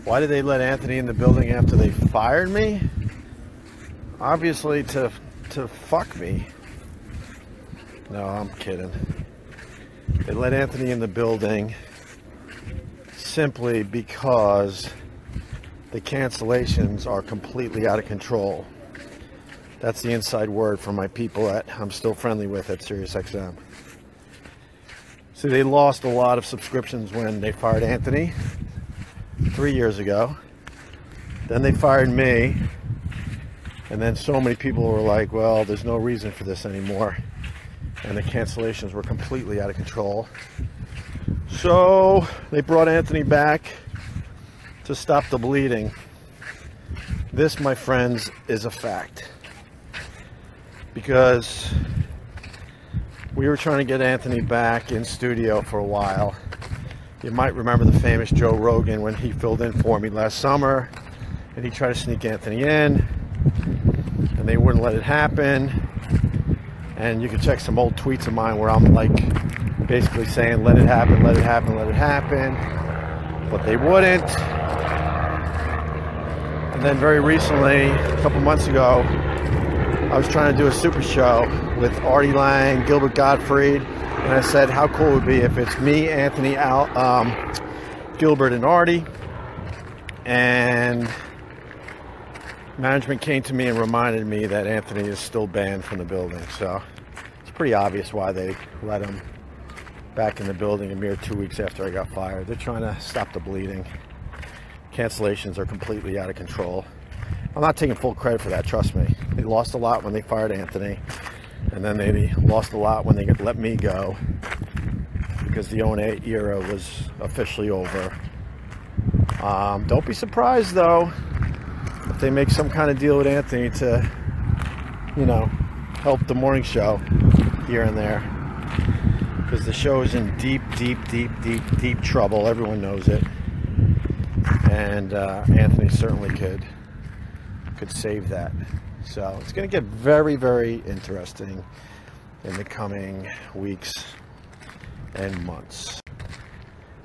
Why did they let Anthony in the building after they fired me? Obviously to fuck me. No, I'm kidding. They let Anthony in the building simply because the cancellations are completely out of control. That's the inside word from my people that I'm still friendly with at SiriusXM. See, they lost a lot of subscriptions when they fired Anthony 3 years ago. Then they fired me. And then so many people were like, well, there's no reason for this anymore. And the cancellations were completely out of control. So they brought Anthony back to stop the bleeding. This, my friends, is a fact. Because we were trying to get Anthony back in studio for a while. You might remember the famous Joe Rogan when he filled in for me last summer and he tried to sneak Anthony in and they wouldn't let it happen. And you can check some old tweets of mine where I'm like basically saying let it happen, let it happen, let it happen, but they wouldn't. And then very recently, a couple months ago, I was trying to do a super show with Artie Lang, Gilbert Gottfried, and I said how cool it would be if it's me, Anthony, Gilbert, and Artie. And management came to me and reminded me that Anthony is still banned from the building. So it's pretty obvious why they let him back in the building a mere 2 weeks after I got fired. They're trying to stop the bleeding. Cancellations are completely out of control. I'm not taking full credit for that, trust me. They lost a lot when they fired Anthony, and then they lost a lot when they let me go because the 08 era was officially over. Don't be surprised though if they make some kind of deal with Anthony to, you know, help the morning show here and there, because the show is in deep trouble. Everyone knows it, and Anthony certainly could save that. So it's going to get very interesting in the coming weeks and months.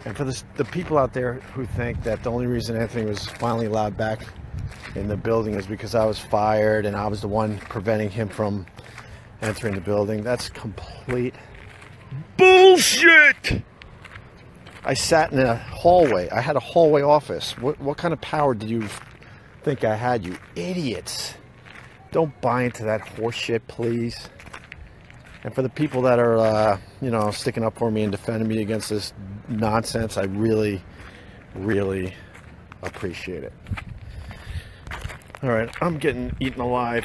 And for the people out there who think that the only reason Anthony was finally allowed back in the building is because I was fired and I was the one preventing him from entering the building, that's complete bullshit. I sat in a hallway. I had a hallway office. What kind of power did you think I had, you idiots? Don't buy into that horse shit, please. And for the people that are, you know, sticking up for me and defending me against this nonsense, I really appreciate it. All right, I'm getting eaten alive.